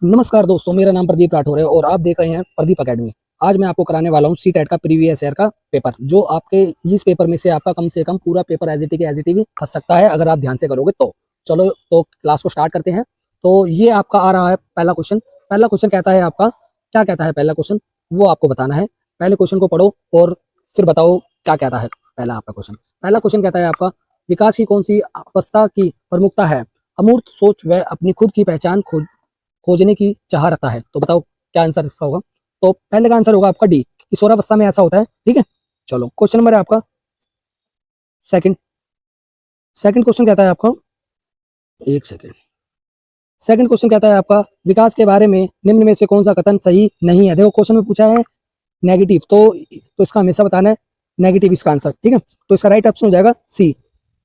नमस्कार दोस्तों, मेरा नाम प्रदीप राठौर है और आप देख रहे हैं प्रदीप एकेडमी। आज मैं आपको कराने वाला हूं सी टेट का प्रीवियस ईयर का पेपर, जो आपके इस पेपर में से आपका कम से कम पूरा पेपर एज इट इज फंस सकता है अगर आप ध्यान से करोगे तो। चलो तो क्लास को स्टार्ट करते हैं। तो ये आपका आ रहा है पहला क्वेश्चन। पहला क्वेश्चन कहता है आपका, क्या कहता है पहला क्वेश्चन वो आपको बताना है। पहले क्वेश्चन को पढ़ो और फिर बताओ क्या कहता है पहला आपका क्वेश्चन। पहला क्वेश्चन कहता है आपका, विकास की कौन सी अवस्था की प्रमुखता है? अमूर्त सोच व अपनी खुद की पहचान खोजने की चाह रखता है। तो बताओ क्या आंसर इसका होगा। तो पहले का आंसर होगा आपका डी, किशोरावस्था में ऐसा होता है। ठीक है, चलो क्वेश्चन नंबर है आपका सेकंड। सेकंड क्वेश्चन कहता है आपका, एक सेकंड। सेकंड क्वेश्चन कहता है आपका, विकास के बारे में निम्न में से कौन सा कथन सही नहीं है? देखो क्वेश्चन में पूछा है नेगेटिव, तो इसका हमेशा बताना है नेगेटिव इसका आंसर। ठीक है, तो इसका राइट ऑप्शन हो जाएगा सी,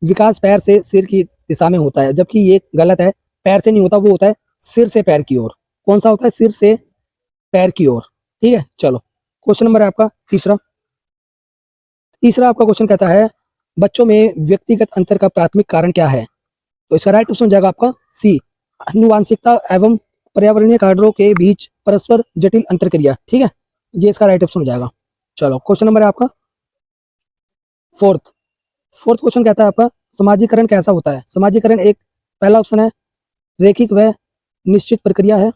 विकास पैर से सिर की दिशा में होता है, जबकि ये गलत है। पैर से नहीं होता, वो होता है सिर से पैर की ओर। कौन सा होता है? सिर से पैर की ओर। ठीक है, चलो क्वेश्चन नंबर है आपका तीसरा। तीसरा आपका क्वेश्चन कहता है, बच्चों में व्यक्तिगत अंतर का प्राथमिक कारण क्या है? तो इसका राइट ऑप्शन हो जाएगा आपका सी, आनुवांशिकता एवं पर्यावरणीय कारणों के बीच परस्पर जटिल अंतरक्रिया। ठीक है, ये इसका राइट ऑप्शन हो जाएगा। चलो क्वेश्चन नंबर है आपका फोर्थ। फोर्थ क्वेश्चन कहता है आपका, समाजीकरण कैसा होता है? समाजीकरण एक, पहला ऑप्शन है रैखिक व निश्चित प्रक्रिया है।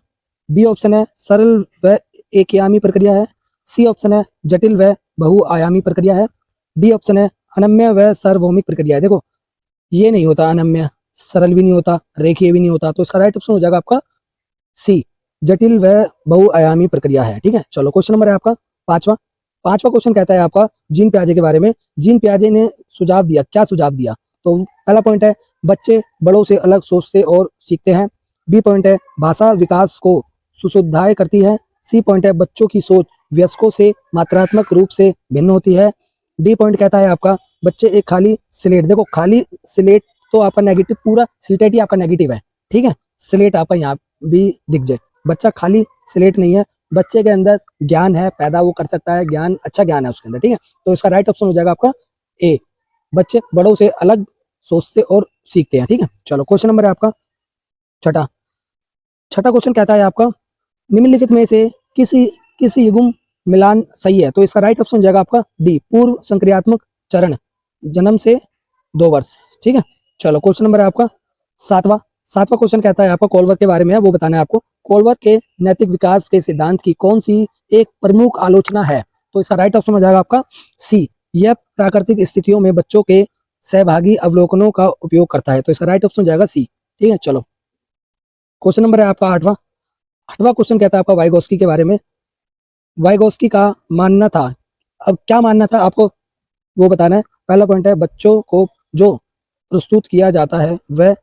बी ऑप्शन है सरल व एकयामी प्रक्रिया है। सी ऑप्शन है जटिल व बहुआयामी प्रक्रिया है। डी ऑप्शन है अनम्य व सार्वभौमिक प्रक्रिया है। देखो ये नहीं होता, अनम्य, सरल भी नहीं होता, रेखीय भी नहीं होता, तो इसका राइट ऑप्शन हो जाएगा आपका सी, जटिल व बहुआयामी प्रक्रिया है। ठीक है, चलो क्वेश्चन नंबर है आपका पांचवा। पांचवा क्वेश्चन कहता है आपका जीन पियाजे के बारे में। जीन पियाजे ने सुझाव दिया, क्या सुझाव दिया? तो पहला पॉइंट है बच्चे बड़ों से अलग सोचते और सीखते हैं। बी पॉइंट है भाषा विकास को सुशोध्याय करती है। सी पॉइंट है बच्चों की सोच वयस्कों से मात्रात्मक रूप से भिन्न होती है। डी पॉइंट कहता है आपका बच्चे एक खाली स्लेट, देखो खाली स्लेट तो आपका नेगेटिव, पूरा सीटेट ही आपका नेगेटिव है। ठीक है, स्लेट आपका यहाँ भी दिख जाए, बच्चा खाली स्लेट नहीं है, बच्चे के अंदर ज्ञान है, पैदा वो कर सकता है, ज्ञान, अच्छा ज्ञान है उसके अंदर। ठीक है, तो इसका राइट ऑप्शन हो जाएगा आपका ए, बच्चे बड़ों से अलग सोचते और सीखते हैं। ठीक है, चलो क्वेश्चन नंबर है आपका छठा। छठा क्वेश्चन कहता है आपका, निम्नलिखित में से किसी किसी युग्म मिलान सही है? तो इसका राइट ऑप्शन हो जाएगा आपका डी, पूर्व संक्रियात्मक चरण, जन्म से 2 वर्ष। ठीक है, चलो क्वेश्चन नंबर है आपका सातवां। सातवां क्वेश्चन कहता है आपका कोलवर के बारे में है, वो बताना है आपको। कोलवर के नैतिक विकास के सिद्धांत की कौन सी एक प्रमुख आलोचना है? तो इसका राइट ऑप्शन हो जाएगा आपका सी, यह प्राकृतिक स्थितियों में बच्चों के सहभागी अवलोकनों का उपयोग करता है। तो इसका राइट ऑप्शन हो जाएगा सी। ठीक है, चलो क्वेश्चन नंबर है आपका आठवां। आठवां क्वेश्चन कहता है आपका वाइगोस्की के बारे में। वाइगोस्की का मानना था, अब क्या मानना था आपको वो बताना है। पहला पॉइंट है बच्चों को जो प्रस्तुत किया जाता है वह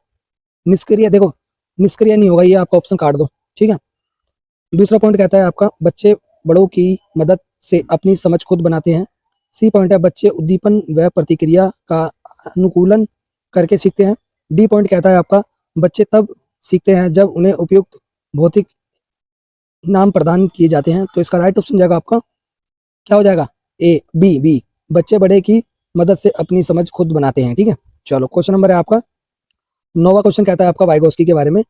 निष्क्रिय, देखो निष्क्रिय नहीं होगा, ये आपका ऑप्शन काट दो। ठीक है, दूसरा पॉइंट कहता है आपका बच्चे बड़ों की मदद से अपनी समझ खुद बनाते हैं। सी पॉइंट है बच्चे उद्दीपन व प्रतिक्रिया का अनुकूलन करके सीखते हैं। डी पॉइंट कहता है आपका बच्चे तब सीखते हैं जब उन्हें उपयुक्त भौतिक नाम प्रदान किए जाते हैं। तो इसका राइट ऑप्शन जाएगा आपका, क्या हो जाएगा? ए, बी, बच्चे बड़े की मदद से अपनी समझ खुद बनाते हैं। ठीक है, चलो क्वेश्चन नंबर है आपका नौवां। क्वेश्चन कहता है आपका वाइगोस्की के बारे में।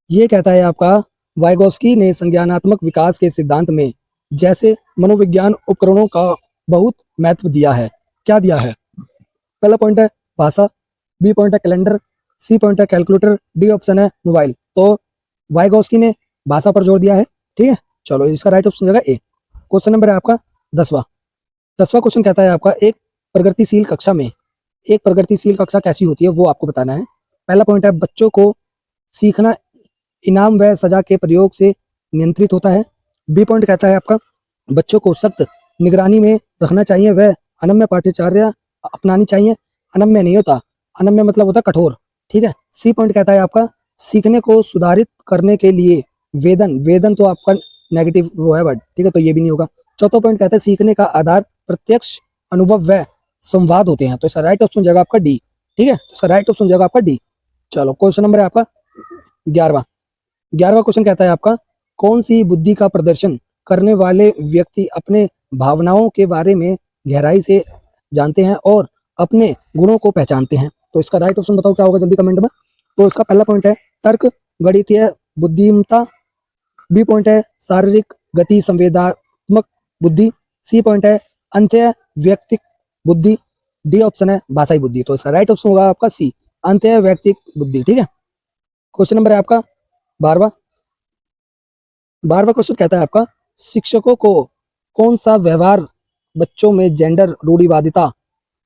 ये कहता है आपका वाइगोस्की ने संज्ञानात्मक विकास के सिद्धांत में जैसे मनोविज्ञान उपकरणों का बहुत महत्व दिया है। क्या दिया है? पहला पॉइंट है भाषा, बी पॉइंट है कैलेंडर, सी पॉइंट है कैलकुलेटर, डी ऑप्शन है मोबाइल। तो वाइगोस्की ने भाषा पर जोर दिया है। ठीक है, चलो इसका राइट ऑप्शन जाएगा ए। क्वेश्चन नंबर है आपका 10वां। 10वां क्वेश्चन कहता है आपका एक प्रगतिशील कक्षा में, एक प्रगतिशील कक्षा कैसी होती है वो आपको बताना है। पहला पॉइंट है बच्चों को सीखना इनाम व सजा के प्रयोग से नियंत्रित होता है। बी पॉइंट कहता है आपका बच्चों को सख्त निगरानी में रखना चाहिए व अनम्य पाठ्यचर्या अपनानी चाहिए। अनम्य नहीं होता, अनम्य मतलब होता है कठोर। ठीक है, सी पॉइंट कहता है आपका सीखने को सुधारित करने के लिए वेदन, वेदन तो आपका नेगेटिव वो है वर्ड। ठीक है, तो ये भी नहीं होगा। चौथा पॉइंट कहता है सीखने का आधार प्रत्यक्ष अनुभव व संवाद होते हैं। तो इसका राइट ऑप्शन जाएगा आपका डी। ठीक है, तो इसका राइट ऑप्शन जाएगा आपका डी। चलो क्वेश्चन नंबर है आपका 11वां। 11वां क्वेश्चन कहता है आपका कौन सी बुद्धि का प्रदर्शन करने वाले व्यक्ति अपने भावनाओं के बारे में गहराई से जानते हैं और अपने गुणों को पहचानते हैं? तो इसका राइट ऑप्शन बताओ क्या होगा जल्दी कमेंट में। तो इसका पहला पॉइंट है तर्क, गणितीय बुद्धिमत्ता, बी पॉइंट है शारीरिक गति संवेदनात्मक बुद्धि, सी पॉइंट है अंत्य व्यक्तिक बुद्धि, डी ऑप्शन है भाषाई बुद्धि। तो इसका राइट ऑप्शन होगा आपका सी, अंत्य व्यक्तिक बुद्धि। ठीक है, क्वेश्चन नंबर है आपका 12वां। 12वां क्वेश्चन कहता है आपका शिक्षकों को कौन सा व्यवहार बच्चों में जेंडर रूढ़िवादिता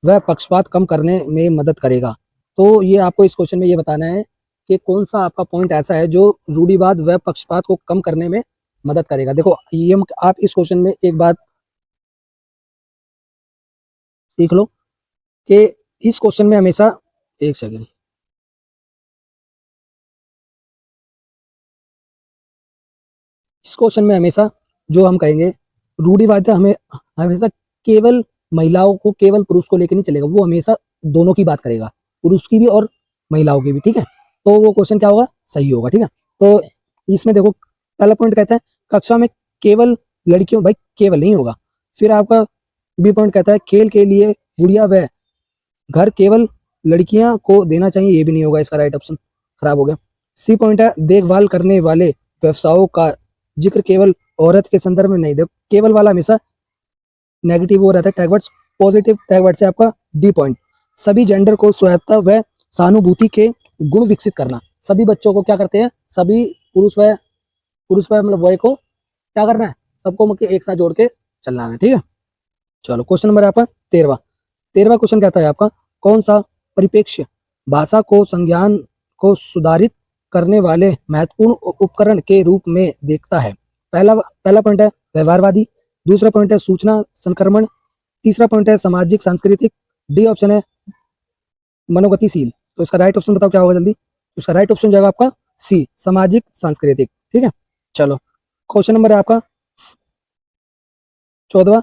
व पक्षपात कम करने में मदद करेगा। तो ये आपको इस क्वेश्चन में ये बताना है कि कौन सा आपका पॉइंट ऐसा है जो रूढ़िवाद व पक्षपात को कम करने में मदद करेगा। देखो ये आप इस क्वेश्चन में एक बात सीख लो कि इस क्वेश्चन में हमेशा, एक सेकेंड, इस क्वेश्चन में हमेशा जो हम कहेंगे रूढ़िवादिता हमें हमेशा केवल महिलाओं को, केवल पुरुष को लेकर नहीं चलेगा, वो हमेशा दोनों की बात करेगा, पुरुष की भी और महिलाओं की भी। ठीक है, तो वो क्वेश्चन क्या होगा, सही होगा। ठीक है, तो इसमें देखो पहला पॉइंट कहता है कक्षा में केवल लड़कियों, भाई केवल नहीं होगा। फिर आपका बी पॉइंट कहता है खेल के लिए गुड़िया व घर केवल लड़कियां को देना चाहिए, ये भी नहीं होगा, इसका राइट ऑप्शन खराब हो गया। सी पॉइंट है देखभाल करने वाले व्यवसायों का जिक्र केवल औरत के संदर्भ में नहीं। देखो केवल वाला हमेशा नेगेटिव हो रहता है टैगवर्ड्स, पॉजिटिव टैगवर्ड्स है आपका डी पॉइंट। सभी जेंडर को स्वायत्ता व सहानुभूति के गुण विकसित करना। सभी बच्चों को क्या करते हैं, सभी पुरुष व मतलब वय को क्या करना है, सबको मतलब एक साथ जोड़ के चलना है। ठीक है, चलो क्वेश्चन नंबर आपका 13वां। 13वां क्वेश्चन कहता है आपका कौन सा परिप्रेक्ष्य भाषा को संज्ञान को सुधारित करने वाले महत्वपूर्ण उपकरण के रूप में देखता है। पहला पहला पॉइंट है व्यवहारवादी, दूसरा पॉइंट है सूचना संक्रमण, तीसरा पॉइंट है सामाजिक सांस्कृतिक, डी ऑप्शन है मनोगतिशील। तो इसका राइट ऑप्शन बताओ क्या होगा जल्दी। इसका राइट ऑप्शन जाएगा आपका सी, सामाजिक सांस्कृतिक। ठीक है, चलो क्वेश्चन नंबर है आपका 14वां।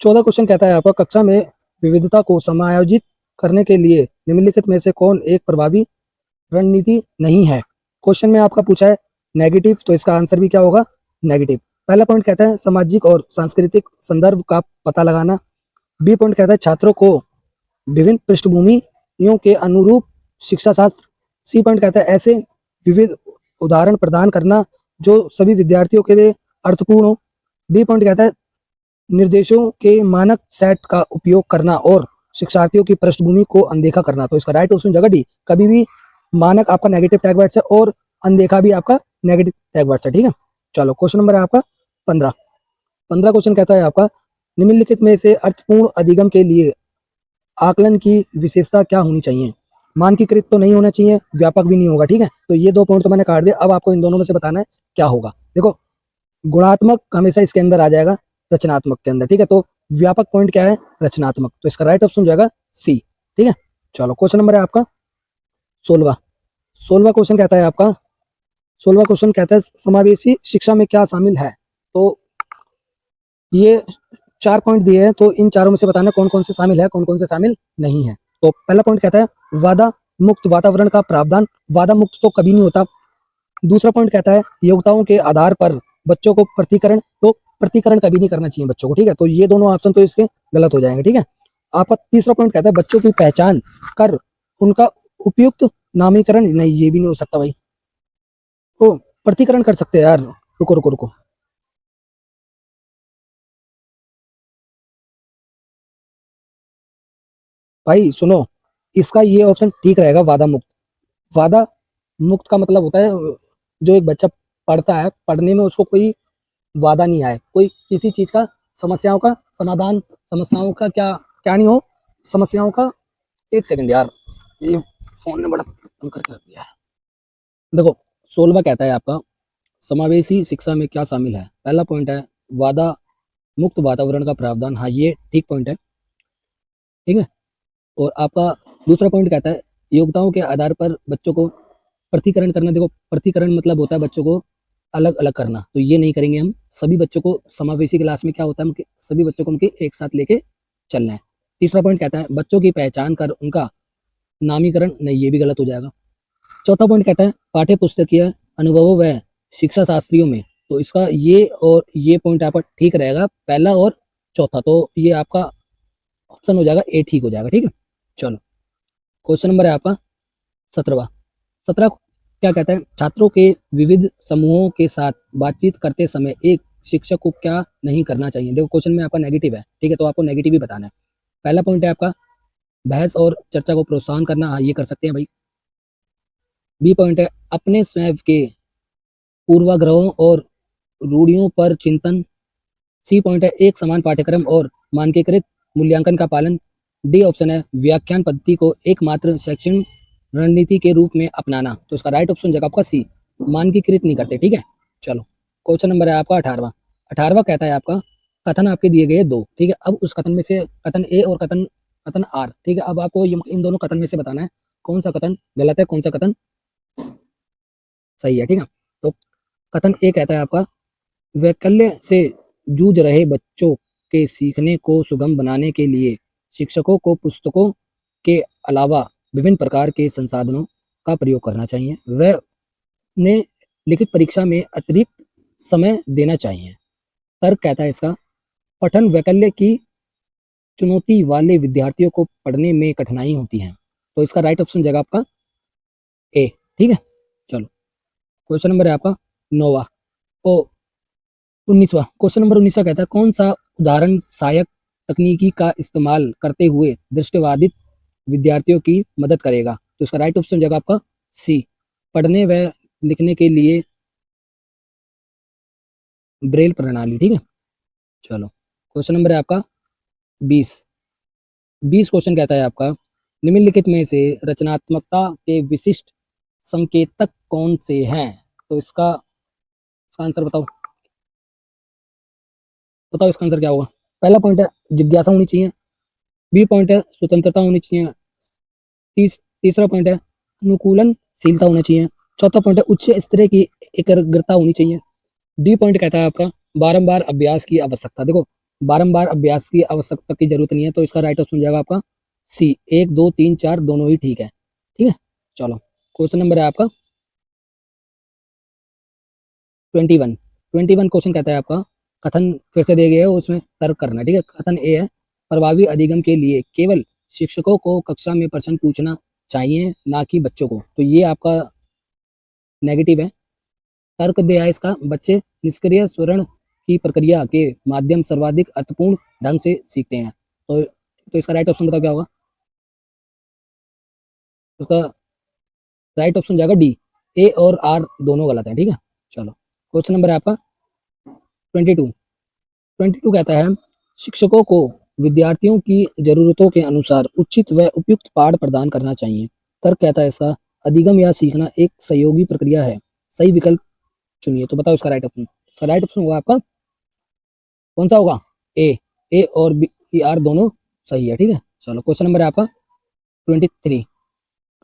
14 क्वेश्चन कहता है आपका कक्षा में विविधता को समायोजित करने के लिए निम्नलिखित में से कौन एक प्रभावी रणनीति नहीं है। क्वेश्चन में आपका पूछा है नेगेटिव, तो इसका आंसर भी क्या होगा, नेगेटिव। पहला पॉइंट कहता है सामाजिक और सांस्कृतिक संदर्भ का पता लगाना। बी पॉइंट कहता है छात्रों को विभिन्न पृष्ठभूमियों के अनुरूप शिक्षा शास्त्र। सी पॉइंट कहता है ऐसे विविध उदाहरण प्रदान करना जो सभी विद्यार्थियों के लिए अर्थपूर्ण हो। डी पॉइंट कहता है निर्देशों के मानक सेट का उपयोग करना और शिक्षार्थियों की पृष्ठभूमि को अनदेखा करना। तो इसका राइट ऑप्शन जगह डी, कभी भी मानक आपका नेगेटिव टैग वर्ड्स है और अनदेखा भी आपका नेगेटिव टैग वर्ड्स है। ठीक है, चलो क्वेश्चन नंबर है आपका 15। 15 क्वेश्चन कहता है आपका निम्नलिखित में से अर्थपूर्ण अधिगम के लिए आकलन की विशेषता क्या होनी चाहिए। मानकीकृत तो नहीं होना चाहिए, व्यापक भी नहीं होगा। ठीक है, तो ये दो पॉइंट तो मैंने काट दिया, अब आपको इन दोनों में से बताना है क्या होगा। देखो गुणात्मक हमेशा इसके अंदर आ जाएगा रचनात्मक के अंदर। ठीक है, तो व्यापक पॉइंट क्या है, रचनात्मक। तो इसका राइट ऑप्शन जाएगा सी। ठीक है, चलो क्वेश्चन नंबर है आपका 16। 16वां क्वेश्चन कहता है आपका 16वां क्वेश्चन कहता है समावेशी शिक्षा में क्या शामिल है। तो ये 4 पॉइंट दिए हैं, तो इन चारों में से बताना कौन कौन से शामिल है, कौन कौन से शामिल नहीं है। तो पहला पॉइंट कहता है वादा मुक्त वातावरण का प्रावधान। वादा मुक्त तो कभी नहीं होता। दूसरा पॉइंट कहता है योग्यताओं के आधार पर बच्चों को प्रतिकरण, तो प्रतिकरण कभी नहीं करना चाहिए बच्चों को। ठीक है, तो ये दोनों ऑप्शन तो इसके गलत हो जाएंगे। ठीक है, आपका तीसरा पॉइंट कहता है बच्चों की पहचान कर उनका उपयुक्त नामीकरण। नहीं, ये भी नहीं हो सकता भाई, तो प्रतिकरण कर सकते हैं यार। रुको रुको रुको, भाई सुनो, इसका ये ऑप्शन ठीक रहेगा, वादा मुक्त। वादा मुक्त का मतलब होता है जो एक बच्चा पढ़ता है, पढ़ने में उसको कोई वादा नहीं आए, कोई किसी चीज का समस्याओं का समाधान, समस्याओं का क्या क्या नहीं हो, समस्याओं का, एक सेकंड यार, ये फोन ने बड़ा तंग करके रख दिया है। देखो 16वां कहता है आपका समावेशी शिक्षा में क्या शामिल है। पहला पॉइंट है वादा मुक्त वातावरण का प्रावधान, हाँ ये ठीक पॉइंट है। ठीक है, और आपका दूसरा पॉइंट कहता है योग्यताओं के आधार पर बच्चों को प्रतिकरण करना। देखो प्रतिकरण मतलब होता है बच्चों को अलग अलग करना, तो ये नहीं करेंगे हम। सभी बच्चों को समावेशी क्लास में क्या होता है, हम सभी बच्चों को उनके एक साथ लेके चलना है। तीसरा पॉइंट कहता है बच्चों की पहचान कर उनका नामीकरण। नहीं, ये भी गलत हो जाएगा। चौथा पॉइंट कहता है पाठ्य पुस्तकीय अनुभवों व शिक्षा शास्त्रियों में। तो इसका ये और ये पॉइंट आपका ठीक रहेगा, पहला और चौथा, तो ये आपका ऑप्शन हो जाएगा ए, ठीक हो जाएगा। ठीक है, चलो क्वेश्चन नंबर है आपका 17वां। 17 क्या कहता है, छात्रों के विविध समूहों के साथ बातचीत करते समय एक शिक्षक को क्या नहीं करना चाहिए। देखो क्वेश्चन में आपका नेगेटिव है, ठीक है, तो आपको नेगेटिव ही बताना है। पहला पॉइंट है आपका बहस और चर्चा को प्रोत्साहन करना, हाँ ये कर सकते हैं भाई। बी पॉइंट है अपने स्वयं के पूर्वाग्रहों और रूढ़ियों पर चिंतन। सी पॉइंट है एक समान पाठ्यक्रम और मानकीकृत मूल्यांकन का पालन। डी ऑप्शन है व्याख्यान पद्धति को एकमात्र शैक्षणिक रणनीति के रूप में अपनाना। तो इसका राइट ऑप्शन जगह आपका सी, मानकीकृत नहीं करते, ठीक है। चलो क्वेश्चन नंबर है आपका 18वां। 18वां कहता है आपका कथन आपके दिए गए दो, ठीक है। अब उस कथन में से कथन ए और कथन कथन आर, ठीक है। अब आपको इन दोनों कथन में से बताना है कौन सा कथन गलत है, कौन सा कथन सही है, ठीक है। तो कथन ए कहता है आपका वैकल्य से जूझ रहे बच्चों के सीखने को सुगम बनाने के लिए शिक्षकों को पुस्तकों के अलावा विभिन्न प्रकार के संसाधनों का प्रयोग करना चाहिए। वह उन्हें लिखित परीक्षा में अतिरिक्त समय देना चाहिए। तर्क कहता है इसका पठन वैकल्य की चुनौती वाले विद्यार्थियों को पढ़ने में कठिनाई होती है। तो इसका राइट ऑप्शन जगह आपका ए, ठीक है। चलो क्वेश्चन नंबर है आपका 9वां ओ 19वां। क्वेश्चन नंबर 19वां कहता है कौन सा उदाहरण सहायक तकनीकी का इस्तेमाल करते हुए दृष्टिबाधित विद्यार्थियों की मदद करेगा। तो इसका राइट ऑप्शन जगह आपका सी, पढ़ने व लिखने के लिए ब्रेल प्रणाली, ठीक है। चलो क्वेश्चन नंबर है आपका 20। 20 क्वेश्चन कहता है आपका निम्नलिखित में से रचनात्मकता के विशिष्ट संकेतक कौन से हैं। तो इसका आंसर बताओ, बताओ इसका आंसर क्या होगा। पहला पॉइंट है जिज्ञासा होनी चाहिए। बी पॉइंट है स्वतंत्रता होनी चाहिए। तीसरा पॉइंट है अनुकूलनशीलता होना चाहिए। चौथा पॉइंट है उच्च स्तर की एकाग्रता होनी चाहिए। डी पॉइंट कहता है आपका बारंबार अभ्यास की आवश्यकता। देखो बारंबार अभ्यास की आवश्यकता की जरूरत नहीं है, तो इसका राइट ऑप्शन जाएगा आपका सी, 1 2 3 4 दोनों ही ठीक है, ठीक है। चलो क्वेश्चन नंबर है आपका 21। 21 क्वेश्चन कहता है आपका कथन फिर से दिया गया है, उसमें तर्क करना है, ठीक है। कथन ए है प्रभावी अधिगम के लिए केवल शिक्षकों को कक्षा में प्रश्न पूछना चाहिए ना कि बच्चों को। तो ये आपका नेगेटिव है। तर्क दिया है इसका बच्चे निष्क्रिय स्वरण की प्रक्रिया के माध्यम सर्वाधिक अर्थपूर्ण ढंग से सीखते हैं। तो इसका राइट ऑप्शन बताओ क्या होगा। उसका राइट ऑप्शन जाएगा डी, ए और आर दोनों गलत है, ठीक है। चलो क्वेश्चन नंबर है आपका 22। 22 कहता है शिक्षकों को विद्यार्थियों की जरूरतों के अनुसार उचित व उपयुक्त पाठ प्रदान करना चाहिए। तर्क कहता है इसका अधिगम या सीखना एक सहयोगी प्रक्रिया है। सही विकल्प चुनिए। तो बताओ इसका राइट ऑप्शन। इसका राइट ऑप्शन होगा आपका कौन सा होगा, ए। ए और बी आर दोनों सही है, ठीक है। चलो क्वेश्चन नंबर है आपका 23।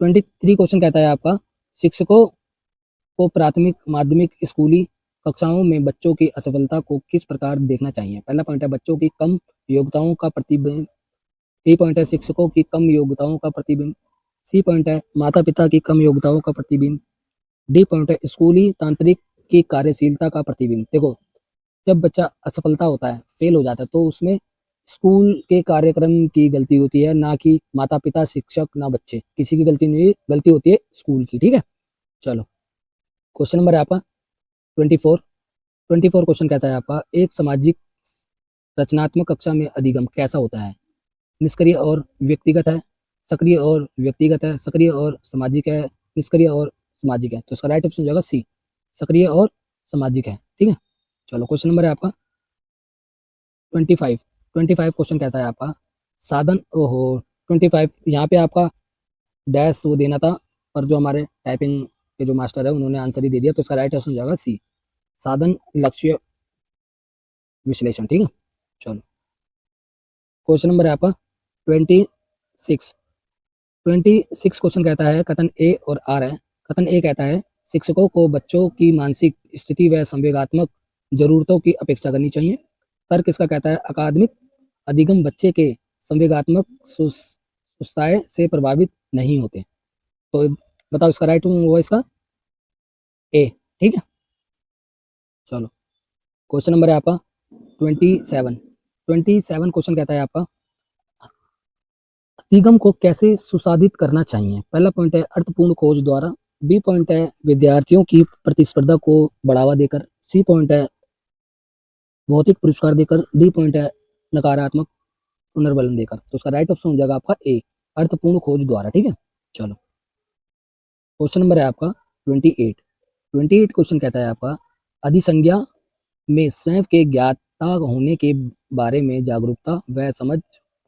23 क्वेश्चन कहता है आपका शिक्षकों को प्राथमिक माध्यमिक स्कूली कक्षाओं में बच्चों की असफलता को किस प्रकार देखना चाहिए। पहला पॉइंट है बच्चों की कम योग्यताओं का प्रतिबिंब। बी पॉइंट है शिक्षकों की कम योग्यताओं का प्रतिबिंब। सी पॉइंट है माता पिता की कम योग्यताओं का प्रतिबिंब। डी पॉइंट है स्कूली तांत्रिक की कार्यशीलता का प्रतिबिंब। देखो जब बच्चा असफलता होता है, फेल हो जाता है, तो उसमें स्कूल के कार्यक्रम की गलती होती है, ना कि माता पिता शिक्षक ना बच्चे, किसी की गलती नहीं, गलती होती है स्कूल की, ठीक है। चलो क्वेश्चन नंबर है आपका 24। 24 क्वेश्चन कहता है आपका एक सामाजिक रचनात्मक कक्षा में अधिगम कैसा होता है। निष्क्रिय और व्यक्तिगत है, सक्रिय और व्यक्तिगत है, सक्रिय और सामाजिक है, निष्क्रिय और सामाजिक है। तो इसका राइट ऑप्शन जाएगा सी, सक्रिय और सामाजिक है, ठीक है। चलो क्वेश्चन नंबर है आपका 25। 25 क्वेश्चन कहता है आपका साधन, ओहो 25 यहाँ पे आपका डैश वो देना था, पर जो हमारे टाइपिंग के जो मास्टर है उन्होंने आंसर ही दे दिया। तो इसका राइट ऑप्शन जाएगा सी, साधन लक्ष्य विश्लेषण, ठीक है। चलो क्वेश्चन नंबर है आपका 26। 26 क्वेश्चन कहता है कथन ए और आर है। कथन ए कहता है शिक्षकों को बच्चों की मानसिक स्थिति व संवेगात्मक जरूरतों की अपेक्षा करनी चाहिए। तर्क इसका कहता है अकादमिक अधिगम बच्चे के संवेगात्मक सुस्ताए से प्रभावित नहीं होते। तो बताओ इसका राइट होगा इसका ए, ठीक है। चलो क्वेश्चन नंबर है आपका 27। 27 क्वेश्चन कहता है आपका अधिगम को कैसे सुसाधित करना चाहिए। पहला पॉइंट है अर्थपूर्ण खोज द्वारा। बी पॉइंट है विद्यार्थियों की प्रतिस्पर्धा को बढ़ावा देकर, सी पॉइंट है भौतिक पुरस्कार देकर, डी पॉइंट है नकारात्मक पुनर्बलन देकर। तो उसका राइट ऑप्शन हो जाएगा आपका ए, अर्थपूर्ण खोज द्वारा। ठीक है, चलो क्वेश्चन नंबर है आपका 28। 28 क्वेश्चन कहता है आपका अधिसंज्ञा में स्वयं के ज्ञाता होने के बारे में जागरूकता व समझ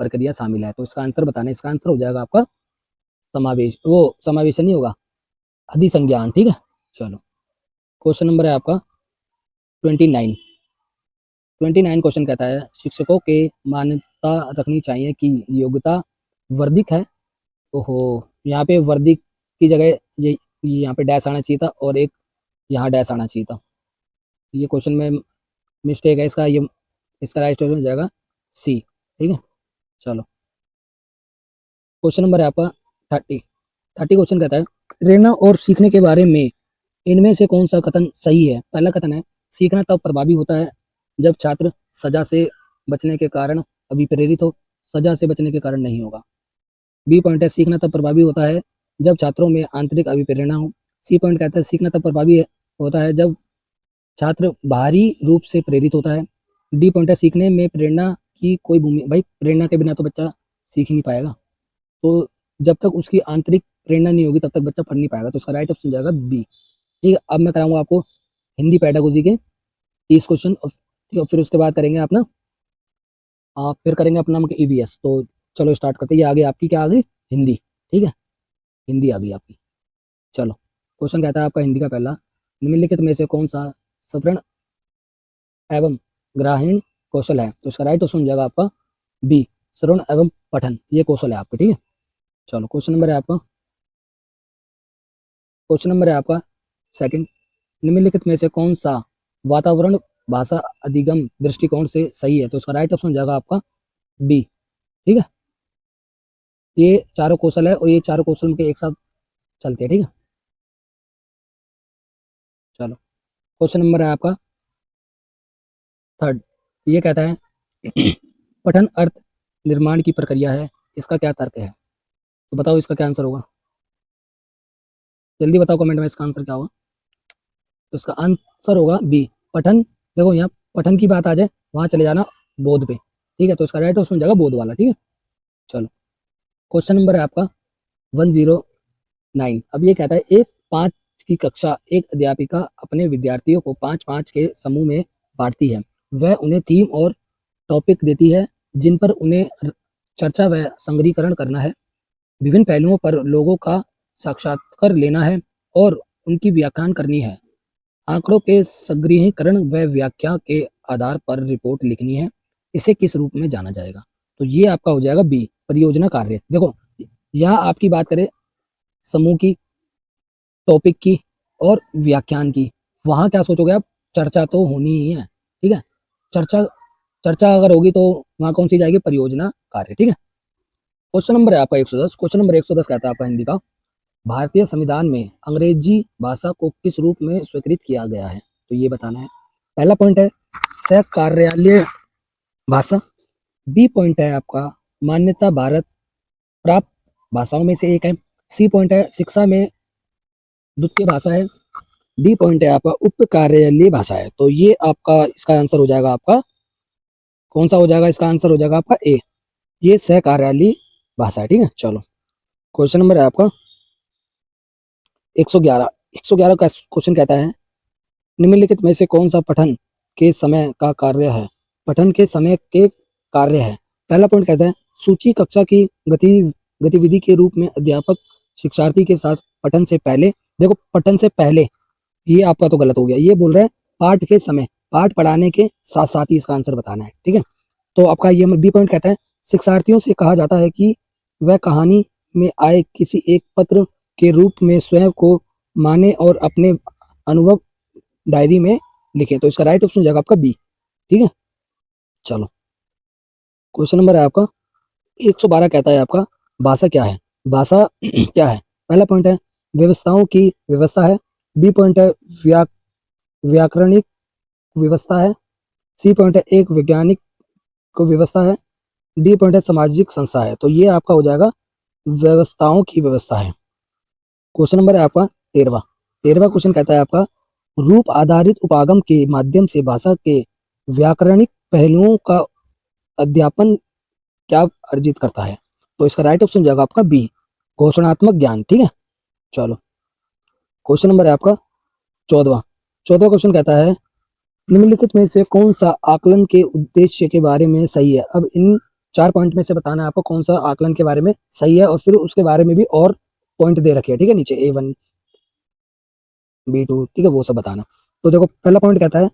प्रक्रिया शामिल है। तो इसका आंसर बताना है। इसका आंसर हो जाएगा आपका समावेश, वो समावेश नहीं होगा, अधिसंज्ञान। ठीक है, चलो क्वेश्चन नंबर है आपका 29। 29 क्वेश्चन कहता है शिक्षकों के मान्यता रखनी चाहिए कि योग्यता वर्धिक है। ओहो, यहाँ पे वर्धिक की जगह ये यहाँ पे डैश आना चाहिए था और एक यहाँ डैश आना चाहिए था। ये क्वेश्चन में मिस्टेक है इसका, ये इसका राइट आंसर हो जाएगा सी। ठीक है, चलो क्वेश्चन नंबर है आपका 30। 30 क्वेश्चन कहता है प्रेरणा और सीखने के बारे में इनमें से कौन सा कथन सही है। पहला कथन है सीखना तब प्रभावी होता है जब छात्र सजा से बचने के कारण अभिप्रेरित हो, सजा से बचने के कारण नहीं होगा। बी पॉइंट है सीखना तब प्रभावी होता है जब छात्रों में आंतरिक अभिप्रेरणा हो। सी पॉइंट कहता है सीखना तब प्रभावी होता है जब छात्र बाहरी रूप से प्रेरित होता है। डी पॉइंट है सीखने में प्रेरणा की कोई भूमिका, भाई प्रेरणा के बिना तो बच्चा सीख ही नहीं पाएगा, तो जब तक उसकी आंतरिक प्रेरणा नहीं होगी तब तक बच्चा पढ़ नहीं पाएगा। तो उसका राइट ऑप्शन जाएगा बी। ठीक है, अब मैं कराऊंगा आपको हिंदी पेडागोजी के 30 क्वेश्चन, ठीक है, फिर उसके बाद करेंगे अपना फिर करेंगे अपना ईवीएस। तो चलो स्टार्ट करते हैं। ये आगे आपकी क्या आ गई, हिंदी। ठीक है, हिंदी आ गई आपकी। चलो क्वेश्चन कहता है आपका हिंदी का पहला, निम्नलिखित में से कौन सा सवर्ण एवं ग्राहीण कौशल है। तो इसका राइट ऑप्शन हो जाएगा आपका बी, श्रवण एवं पठन। ये कौशल है आपके। ठीक है, चलो क्वेश्चन नंबर है आपका, क्वेश्चन नंबर है आपका सेकंड, निम्नलिखित में से कौन सा वातावरण भाषा अधिगम दृष्टिकोण से सही है। तो इसका राइट ऑप्शन हो जाएगा आपका बी। ठीक है, ये चारों कौशल है और ये चारों कौशल के एक साथ चलते हैं। ठीक है, चलो क्वेश्चन नंबर है आपका थर्ड, ये कहता है पठन अर्थ निर्माण की प्रक्रिया है, इसका क्या तर्क है। तो बताओ इसका क्या आंसर होगा, जल्दी बताओ कमेंट में इसका आंसर क्या होगा। तो इसका आंसर होगा बी, पठन। देखो यहाँ पठन की बात आ जाए वहां चले जाना बोध पे। ठीक है, तो इसका राइट ऑप्शन हो जाएगा बोध वाला। ठीक है, चलो क्वेश्चन नंबर है आपका 109। अब ये कहता है एक 5 की कक्षा एक अध्यापिका अपने विद्यार्थियों को 5-5 के समूह में बांटती है। वह उन्हें थीम और टॉपिक देती है जिन पर उन्हें चर्चा व संग्रहीकरण करना है। विभिन्न पहलुओं पर लोगों का साक्षात्कार लेना है और उनकी व्याख्यान करनी है। आंकड़ों के संग्रहीकरण व व्याख्या के आधार पर रिपोर्ट लिखनी है। इसे किस रूप में जाना जाएगा। तो ये आपका हो जाएगा बी, परियोजना कार्य। देखो यहाँ आपकी बात करें समूह की, टॉपिक की और व्याख्यान की, वहां क्या सोचोगे आप, चर्चा तो होनी ही है। ठीक है, चर्चा चर्चा अगर होगी तो वहां कौन सी जाएगी, परियोजना कार्य। ठीक है, क्वेश्चन नंबर है आपका 110। क्वेश्चन नंबर 110 कहता है आपका हिंदी का, भारतीय संविधान में अंग्रेजी भाषा को किस रूप में स्वीकृत किया गया है। तो ये बताना है। पहला पॉइंट है कार्यालय भाषा। बी पॉइंट है आपका मान्यता भारत प्राप्त भाषाओं में से एक है। सी पॉइंट है शिक्षा में द्वितीय भाषा है। डी पॉइंट है आपका उप कार्यालय भाषा है। तो ये आपका इसका आंसर हो जाएगा आपका कौन सा हो जाएगा, इसका आंसर हो जाएगा आपका ए, ये सह कार्यालय भाषा है। ठीक है, चलो क्वेश्चन नंबर है आपका 111। 111 का क्वेश्चन कहता है निम्नलिखित में से कौन सा पठन के समय का कार्य है। पठन के समय के कार्य है। पहला पॉइंट कहता है सूची कक्षा की गतिविधि के रूप में अध्यापक शिक्षार्थी के साथ पठन से पहले, देखो पठन से पहले ये आपका तो गलत हो गया, ये बोल रहा है पाठ के समय, पाठ पढ़ाने के साथ साथ ही इसका आंसर बताना है। ठीक है, तो आपका ये बी पॉइंट कहता है शिक्षार्थियों से कहा जाता है कि वह कहानी में आए किसी एक पत्र के रूप में स्वयं को माने और अपने अनुभव डायरी में लिखे। तो इसका राइट ऑप्शन हो जाएगा आपका बी। ठीक है, चलो क्वेश्चन नंबर है आपका 112 कहता है आपका भाषा क्या है। भाषा क्या है। पहला पॉइंट है व्यवस्थाओं की व्यवस्था है। बी पॉइंट है व्याकरणिक व्यवस्था है। सी पॉइंट है एक वैज्ञानिक को व्यवस्था है। डी पॉइंट है सामाजिक संस्था है। तो ये आपका हो जाएगा व्यवस्थाओं की व्यवस्था है। क्वेश्चन नंबर है आपका 13वां 13वां क्वेश्चन कहता है आपका रूप आधारित उपागम के माध्यम से भाषा के व्याकरणिक पहलुओं का अध्यापन क्या अर्जित करता है। तो इसका राइट ऑप्शन जाएगा आपका बी, घोषणात्मक ज्ञान। ठीक है, चलो क्वेश्चन नंबर है आपका 14वां 14वां क्वेश्चन कहता है निम्नलिखित में से कौन सा आकलन के उद्देश्य के बारे में सही है। अब इन 4 पॉइंट में से बताना है आपको कौन सा आकलन के बारे में सही है, और फिर उसके बारे में भी और पॉइंट दे रखे हैं। ठीक है, नीचे A1 B2, ठीक है, वो सब बताना। तो देखो पहला पॉइंट कहता है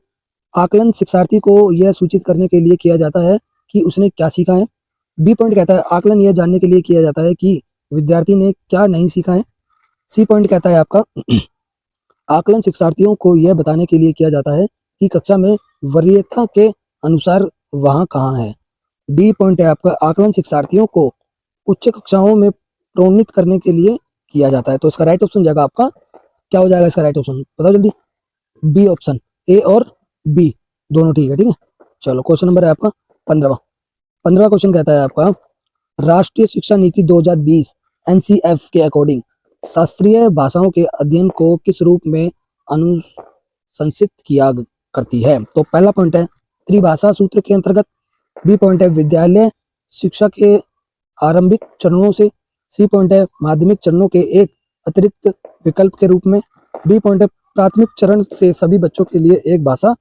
आकलन शिक्षार्थी को यह सूचित करने के लिए किया जाता है कि उसने क्या सीखा है। बी पॉइंट कहता है आकलन यह जानने के लिए किया जाता है कि विद्यार्थी ने क्या नहीं सीखा है। सी पॉइंट कहता है आपका आकलन शिक्षार्थियों को यह बताने के लिए किया जाता है कि कक्षा में वरीयता के अनुसार वहाँ कहाँ है। डी पॉइंट है आपका आकलन शिक्षार्थियों को उच्च कक्षाओं में प्रोन्नत करने के लिए किया जाता है। तो इसका राइट ऑप्शन जाएगा आपका, क्या हो जाएगा इसका राइट ऑप्शन बताओ जल्दी। बी ऑप्शन, ए और बी दोनों ठीक है। ठीक है, चलो क्वेश्चन नंबर है आपका 15वां क्वेश्चन कहता है आपका राष्ट्रीय शिक्षा नीति 2020 एनसीएफ के अकॉर्डिंग शास्त्रीय भाषाओं के अध्ययन को किस रूप में अनुशंसित किया करती है। तो पहला पॉइंट है त्रिभाषा सूत्र के अंतर्गत, बी पॉइंट है विद्यालय शिक्षा के आरंभिक चरणों से, सी पॉइंट है माध्यमिक चरणों के एक अतिरिक्त विकल्प के रूप में, डी पॉइंट है प्राथमिक चरण से सभी बच्चों के लिए एक भाषा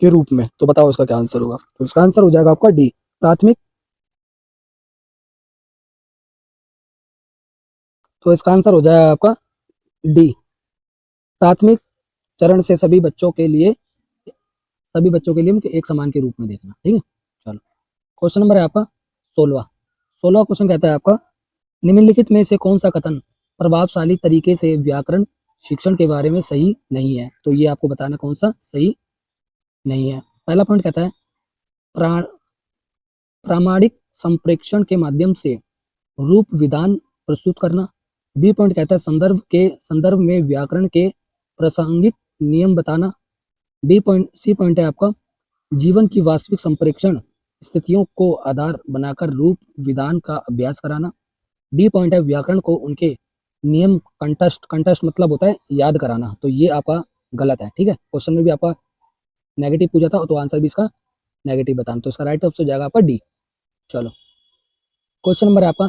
के रूप में। तो बताओ इसका क्या आंसर होगा। तो इसका आंसर हो जाएगा आपका डी, प्राथमिक। तो इसका आंसर हो जाएगा आपका डी, प्राथमिक चरण से सभी बच्चों के लिए उनके एक समान के रूप में देखना। ठीक है, चलो क्वेश्चन नंबर है आपका 16वां क्वेश्चन कहता है आपका निम्नलिखित में से कौन सा कथन प्रभावशाली तरीके से व्याकरण शिक्षण के बारे में सही नहीं है। तो ये आपको बताना कौन सा सही नहीं है। पहला पॉइंट कहता है प्रामाणिक संप्रेक्षण के माध्यम से रूप विधान प्रस्तुत करना। बी पॉइंट कहता है संदर्भ में व्याकरण के प्रासंगिक नियम बताना। सी पॉइंट है आपका जीवन की वास्तविक संप्रेक्षण स्थितियों को आधार बनाकर रूप विधान का अभ्यास कराना। डी पॉइंट है व्याकरण को उनके नियम कंटस्ट मतलब होता है याद कराना। तो ये आपका गलत है। ठीक है, क्वेश्चन में भी आपका नेगेटिव पूछा था तो आंसर भी इसका नेगेटिव बताना। तो इसका राइट ऑप्शन हो जाएगा आपका डी। चलो क्वेश्चन नंबर है आपका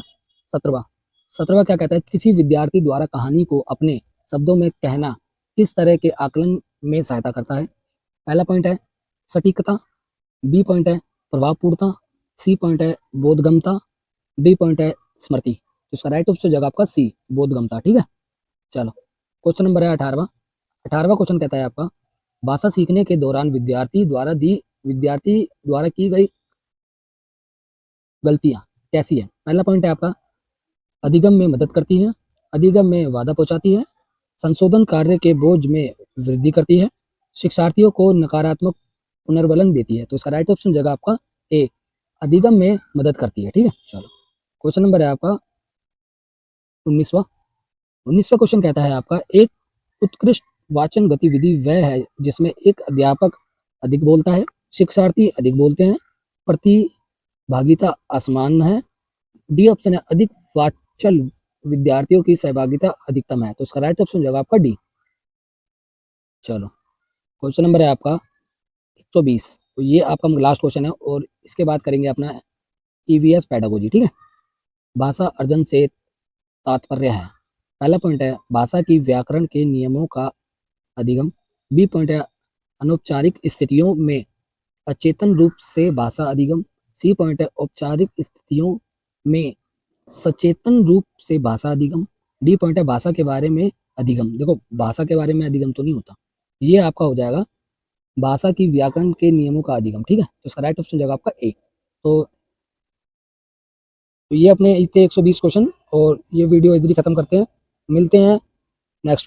17वां क्या कहता है किसी विद्यार्थी द्वारा कहानी को अपने शब्दों में कहना किस तरह के आकलन में सहायता करता है। पहला पॉइंट है सटीकता, बी पॉइंट है प्रभावपूर्णता, सी पॉइंट है बोधगम्यता, डी पॉइंट है स्मृति। तो इसका राइट ऑप्शन जगह आपका सी, बोधगम्यता। ठीक है, चलो क्वेश्चन नंबर है 18वां क्वेश्चन कहता है आपका भाषा सीखने के दौरान विद्यार्थी द्वारा की गई गलतियां कैसी है। पहला पॉइंट है आपका अधिगम में मदद करती है, अधिगम में बाधा पहुंचाती है, संशोधन कार्य के बोझ में वृद्धि करती है, शिक्षार्थियों को नकारात्मक पुनर्बलन देती है। तो इसका राइट ऑप्शन जगह आपका ए, अधिगम में मदद करती है। ठीक है, चलो क्वेश्चन नंबर है आपका 19वां क्वेश्चन कहता है आपका एक उत्कृष्ट वाचन गतिविधि वह है जिसमें एक अध्यापक अधिक बोलता है, शिक्षार्थी अधिक बोलते हैं, प्रतिभागिता असमान है। डी ऑप्शन है अधिक वाचन विद्यार्थियों की सहभागिता अधिकतम है। तो इसका राइट ऑप्शन जगह आपका डी। चलो क्वेश्चन नंबर है आपका 120। तो ये आपका लास्ट क्वेश्चन है और इसके बाद करेंगे अपना ईवीएस पेडागोजी। ठीक है, भाषा अर्जन से तात्पर्य है। पहला पॉइंट है भाषा की व्याकरण के नियमों का अधिगम, बी पॉइंट है अनौपचारिक स्थितियों में अचेतन रूप से भाषा अधिगम, सी पॉइंट है औपचारिक स्थितियों में सचेतन रूप से भाषा अधिगम, डी पॉइंट है भाषा के बारे में अधिगम। देखो भाषा के बारे में अधिगम तो नहीं होता, ये आपका हो जाएगा भाषा की व्याकरण के नियमों का अधिगम। ठीक है, तो इसका राइट ऑप्शन जाएगा आपका ए। तो ये अपने इतने 120 क्वेश्चन और ये वीडियो इधर ही खत्म करते हैं, मिलते हैं नेक्स्ट